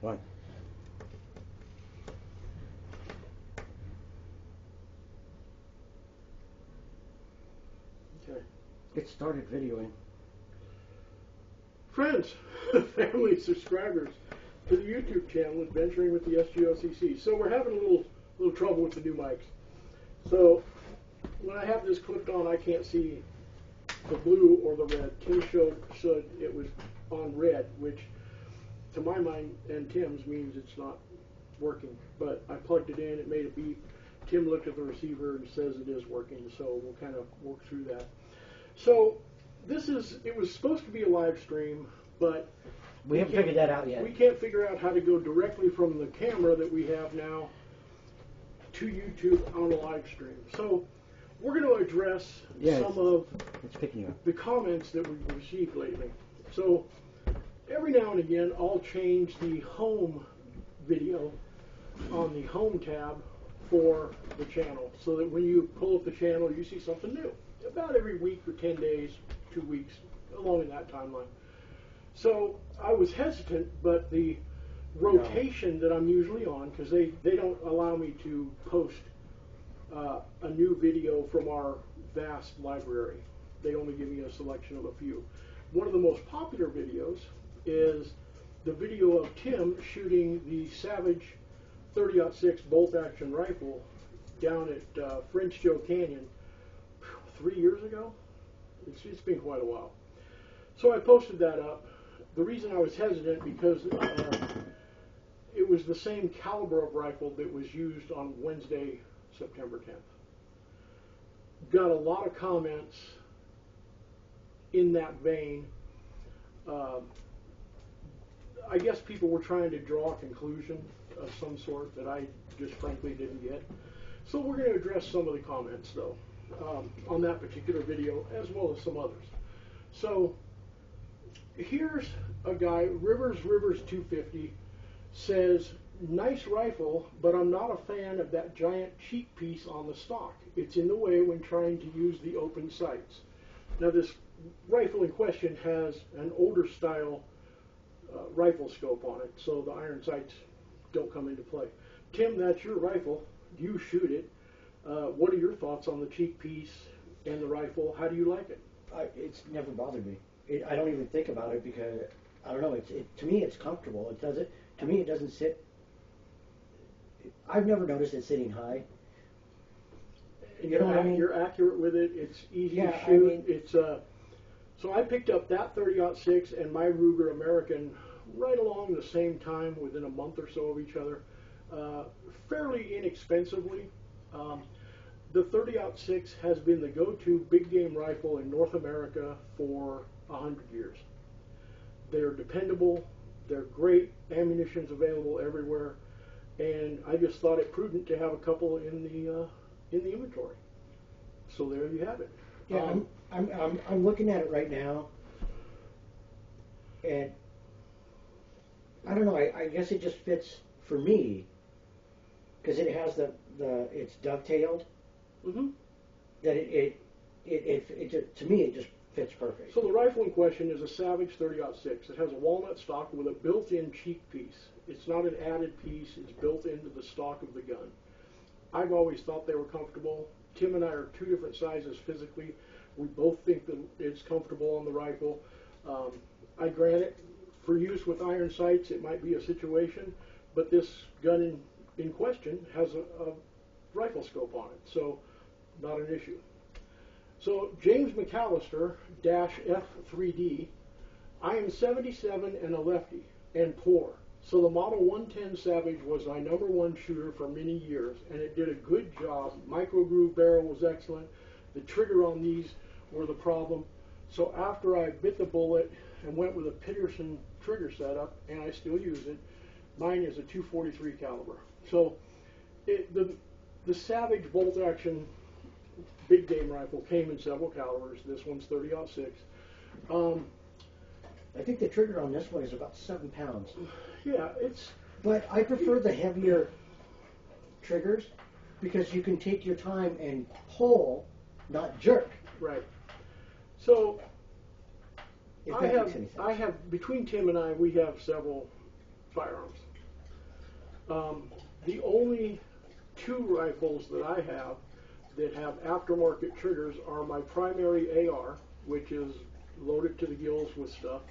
One. Okay. It started videoing. Friends, family, subscribers to the YouTube channel, Adventuring with the S.G.O.C.C. So we're having a little trouble with the new mics. So when I have this clipped on, I can't see the blue or the red. Tim said it was on red, which to my mind and Tim's means it's not working. But I plugged it in, it made a beep. Tim looked at the receiver and says it is working, so we'll kind of work through that. So it was supposed to be a live stream, but we haven't figured that out yet. We can't figure out how to go directly from the camera that we have now to YouTube on a live stream. So we're going to address some of the comments that we've received lately. So every now and again, I'll change the home video on the home tab for the channel, so that when you pull up the channel, you see something new. About every week or 10 days, 2 weeks, along in that timeline. So I was hesitant, but the rotation that I'm usually on, because they don't allow me to post a new video from our vast library. They only give me a selection of a few. One of the most popular videos is the video of Tim shooting the Savage 30-06 bolt-action rifle down at French Joe Canyon 3 years ago. It's been quite a while. So I posted that up. The reason I was hesitant because it was the same caliber of rifle that was used on Wednesday, September 10th. Got a lot of comments in that vein. I guess people were trying to draw a conclusion of some sort that I just frankly didn't get. So we're going to address some of the comments, though, on that particular video, as well as some others. So here's a guy, Rivers 250, says, nice rifle, but I'm not a fan of that giant cheek piece on the stock. It's in the way when trying to use the open sights. Now this rifle in question has an older style rifle scope on it, so the iron sights don't come into play. Tim, that's your rifle. You shoot it. What are your thoughts on the cheek piece and the rifle? How do you like it? It's never bothered me. I don't even think about it because I don't know. To me, it's comfortable. It doesn't. To me, it doesn't sit. I've never noticed it sitting high. You know what I mean? You're accurate with it. It's easy to shoot. I mean, it's so I picked up that 30-06 and my Ruger American right along the same time, within a month or so of each other, fairly inexpensively. The 30-06 has been the go-to big game rifle in North America for 100 years. They're dependable. They're great. Ammunition's available everywhere, and I just thought it prudent to have a couple in the inventory. So there you have it. Yeah, I'm looking at it right now, and I don't know. I guess it just fits for me because it has it's dovetailed. Mm-hmm. That it to me it just fits perfect. So the rifle in question is a Savage 30-06. It has a walnut stock with a built-in cheek piece. It's not an added piece. It's built into the stock of the gun. I've always thought they were comfortable. Tim and I are two different sizes physically. We both think that it's comfortable on the rifle. I grant it, for use with iron sights, it might be a situation, but this gun in question has a rifle scope on it, so not an issue. So James McAllister, F3D, I am 77 and a lefty and poor. So the Model 110 Savage was my #1 shooter for many years, and it did a good job. Micro groove barrel was excellent. The trigger on these were the problem. So after I bit the bullet and went with a Peterson trigger setup, and I still use it, mine is a .243 caliber. So the Savage bolt action big game rifle came in several calibers. This one's 30-06. I think the trigger on this one is about 7 pounds. Yeah, it's... But I prefer the heavier triggers because you can take your time and pull, not jerk. Right. So if that makes any sense. I have, between Tim and I, we have several firearms. The only two rifles that I have that have aftermarket triggers are my primary AR, which is loaded to the gills with stuff,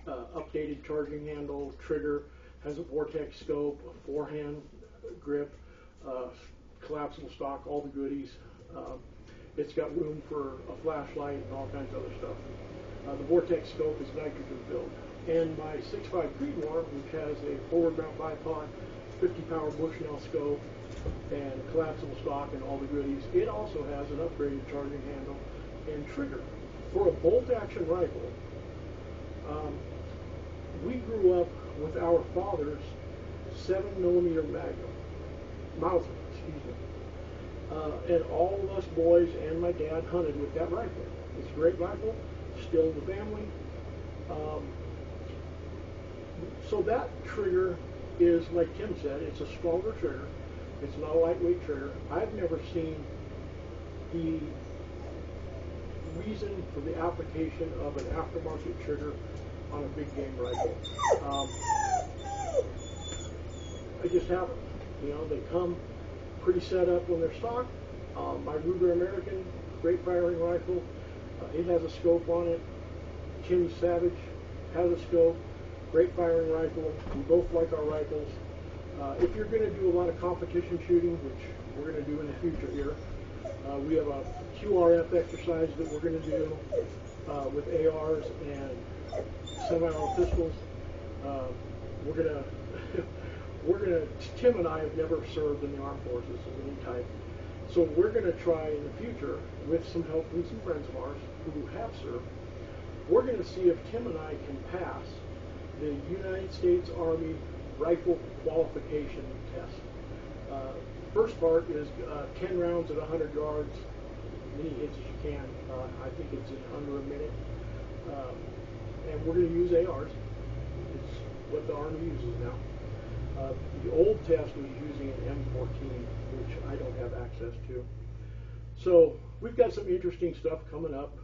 updated charging handle, trigger, has a vortex scope, a forehand grip, collapsible stock, all the goodies. It's got room for a flashlight and all kinds of other stuff. The vortex scope is nitrogen filled. And my 6.5 Creedmoor, which has a forward mount bipod, 50 power Bushnell scope, and collapsible stock and all the goodies, it also has an upgraded charging handle and trigger. For a bolt action rifle, we grew up with our father's 7mm Magnum, Mauser, excuse me. And all of us boys and my dad hunted with that rifle. It's a great rifle, still in the family. So that trigger is, like Tim said, it's a stronger trigger. It's not a lightweight trigger. I've never seen the reason for the application of an aftermarket trigger on a big game rifle. I just haven't. You know, they come pretty set up when they're stock. My Ruger American, great firing rifle, it has a scope on it. Tim Savage has a scope, great firing rifle. We both like our rifles. If you're going to do a lot of competition shooting, which we're going to do in the future here, we have a QRF exercise that we're going to do with ARs and semi-auto pistols. Tim and I have never served in the armed forces of any type. So we're going to try in the future, with some help from some friends of ours who have served, we're going to see if Tim and I can pass the United States Army rifle qualification test. First part is 10 rounds at 100 yards, many hits as you can. I think it's in under a minute. And we're going to use ARs. It's what the Army uses now. The old test was using an M14, which I don't have access to. So we've got some interesting stuff coming up.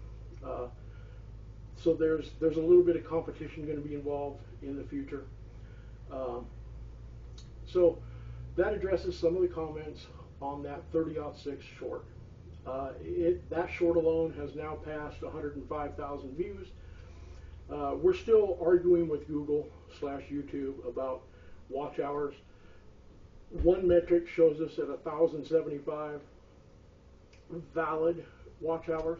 So there's a little bit of competition going to be involved in the future. So that addresses some of the comments on that 30-06 short. That short alone has now passed 105,000 views. We're still arguing with Google/YouTube about watch hours. One metric shows us at 1,075 valid watch hours,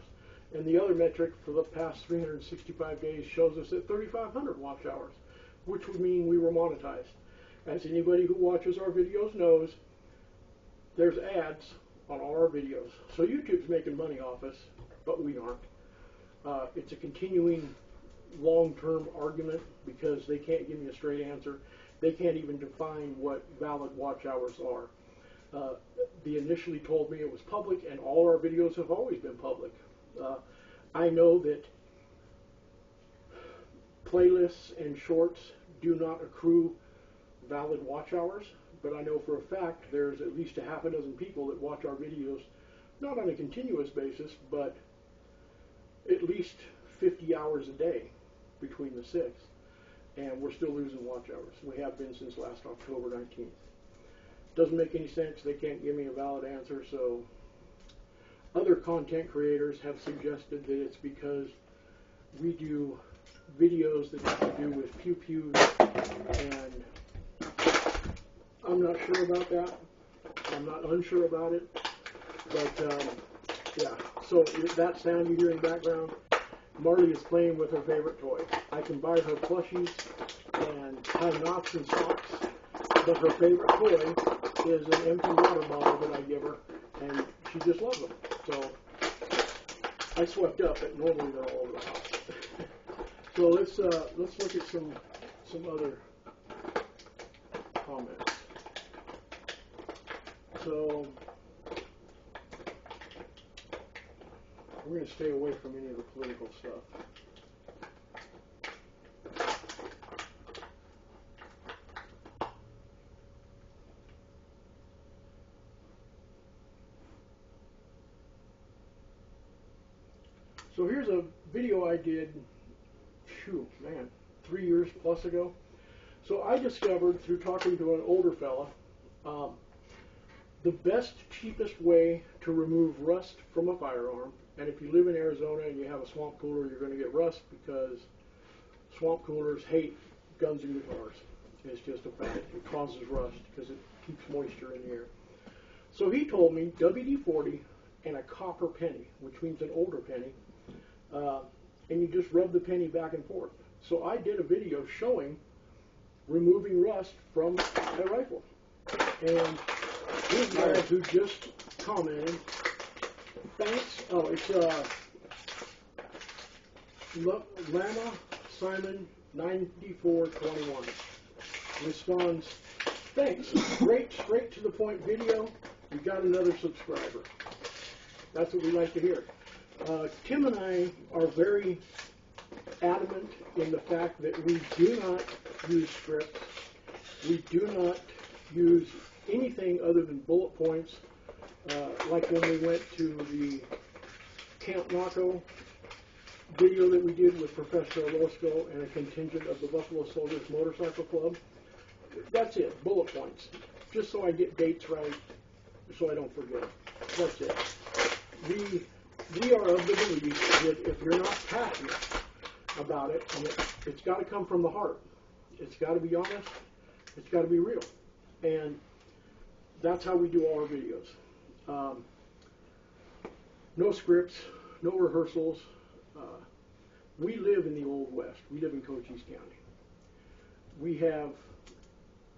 and the other metric for the past 365 days shows us at 3,500 watch hours, which would mean we were monetized. As anybody who watches our videos knows, there's ads on all our videos. So YouTube's making money off us, but we aren't. It's a continuing long-term argument because they can't give me a straight answer. They can't even define what valid watch hours are. They initially told me it was public, and all our videos have always been public. I know that playlists and shorts do not accrue valid watch hours, but I know for a fact there's at least a half a dozen people that watch our videos, not on a continuous basis, but at least 50 hours a day between the six, and we're still losing watch hours. We have been since last October 19th. Doesn't make any sense. They can't give me a valid answer, so other content creators have suggested that it's because we do videos that have to do with pew-pews, and I'm not sure about that. I'm not unsure about it, but yeah. So that sound you hear in the background, Marty is playing with her favorite toy. I can buy her plushies and tie knots and socks, but her favorite toy is an empty water bottle that I give her, and she just loves them. So I swept up, but normally they're all over the house. So let's look at some other comments. So we're going to stay away from any of the political stuff. So here's a video I did, 3 years plus ago. So I discovered through talking to an older fella, the best, cheapest way to remove rust from a firearm, and if you live in Arizona and you have a swamp cooler, you're going to get rust because swamp coolers hate guns and guitars. It's just a fact. It causes rust because it keeps moisture in the air. So he told me WD-40 and a copper penny, which means an older penny, and you just rub the penny back and forth. So I did a video showing removing rust from a rifle. And these guys who just commented, thanks. Oh, it's Lama Simon 9421 responds, thanks. Great, straight to the point video. You got another subscriber. That's what we like to hear. Tim and I are very adamant in the fact that we do not use scripts. We do not use anything other than bullet points, like when we went to the Camp Naco video that we did with Professor Orozco and a contingent of the Buffalo Soldiers Motorcycle Club. That's it, bullet points. Just so I get dates right, so I don't forget. That's it. We are of the belief that if you're not passionate about it, and it's got to come from the heart. It's got to be honest. It's got to be real. And that's how we do all our videos. No scripts, no rehearsals. We live in the Old West. We live in Cochise County. We have,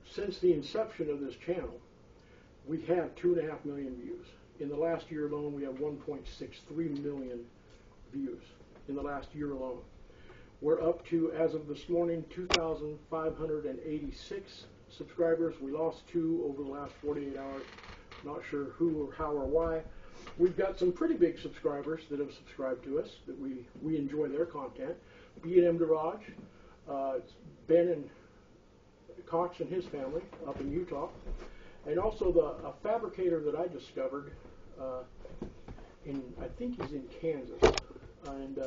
since the inception of this channel, we have 2.5 million views. In the last year alone, we have 1.63 million views in the last year alone. We're up to, as of this morning, 2,586 subscribers. We lost 2 over the last 48 hours. Not sure who or how or why. We've got some pretty big subscribers that have subscribed to us, that we enjoy their content. B&M Garage, it's Ben and Cox and his family up in Utah. And also a fabricator that I discovered, I think he's in Kansas. And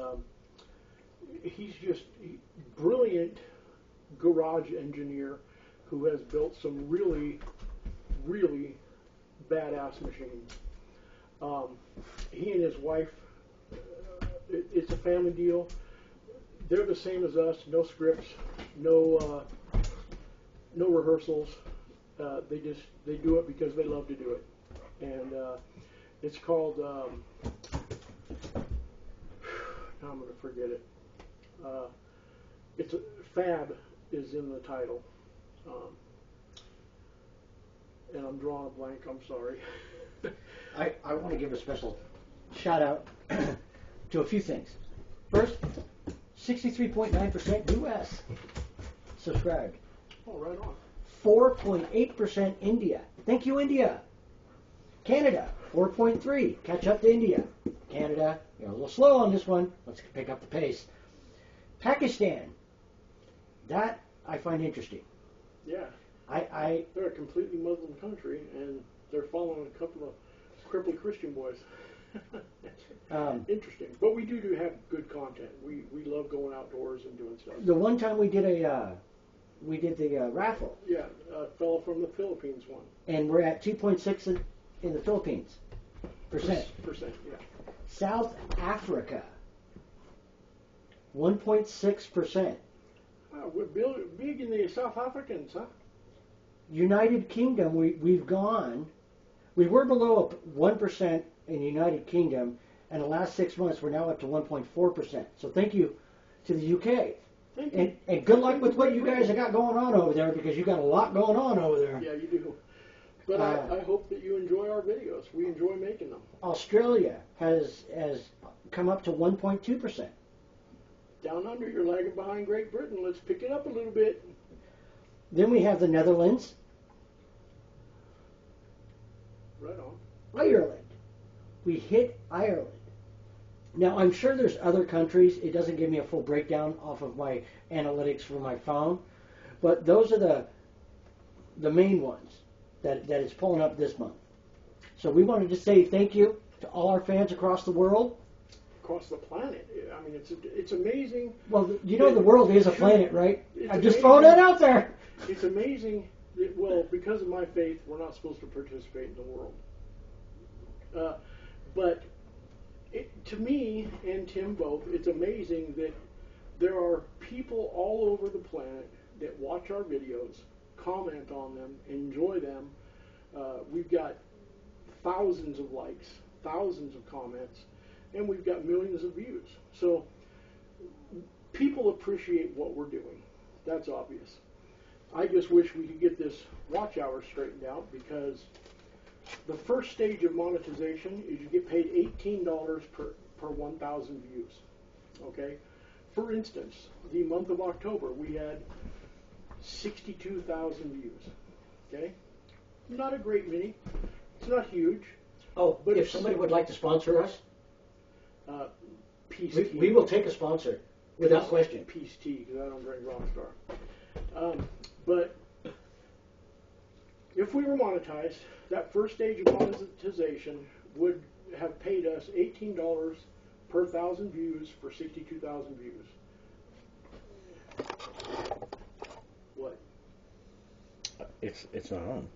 he's just a brilliant garage engineer who has built some really, really badass machines. He and his wife, it's a family deal. They're the same as us, no scripts, no rehearsals. They do it because they love to do it. And it's called, now I'm going to forget it. It's Fab is in the title. And I'm drawing a blank, I'm sorry. I want to give a special shout out to a few things. First, 63.9% U.S. subscribed. Oh, right on. 4.8% India. Thank you, India. Canada, 4.3%. Catch up to India. Canada, you're a little slow on this one. Let's pick up the pace. Pakistan. That I find interesting. Yeah. They're a completely Muslim country, and they're following a couple of crippled Christian boys. Interesting. But we do have good content. We love going outdoors and doing stuff. The one time we did the raffle. Yeah, a fellow from the Philippines won. And we're at 2.6 in the Philippines. Percent, yeah. South Africa, 1.6%. Wow, we're big in the South Africans, huh? United Kingdom, we were below 1% in the United Kingdom, and the last 6 months we're now up to 1.4%. So thank you to the UK. Thank you. And good luck with what you guys have got going on over there, because you got a lot going on over there. Yeah, you do. But I hope that you enjoy our videos. We enjoy making them. Australia has come up to 1.2%. Down under, you're lagging behind Great Britain. Let's pick it up a little bit. Then we have the Netherlands. Right on. Ireland. We hit Ireland. Now, I'm sure there's other countries. It doesn't give me a full breakdown off of my analytics from my phone. But those are the main ones that it's pulling up this month. So we wanted to say thank you to all our fans across the world. Across the planet. I mean, it's amazing. Well, you know the world is a planet, right? I'm just throwing that out there. it's amazing that, well, because of my faith, we're not supposed to participate in the world. But to me and Tim both, it's amazing that there are people all over the planet that watch our videos, comment on them, enjoy them. We've got thousands of likes, thousands of comments, and we've got millions of views. So people appreciate what we're doing. That's obvious. I just wish we could get this watch hour straightened out, because the first stage of monetization is you get paid $18 per 1,000 views. Okay? For instance, the month of October, we had 62,000 views. Okay? Not a great many. It's not huge. Oh, but if somebody would like to sponsor us, Peace we will take a sponsor without question. Peace tea, because I don't drink Rockstar. But if we were monetized, that first stage of monetization would have paid us $18 per 1,000 views for 62,000 views. What? It's not on.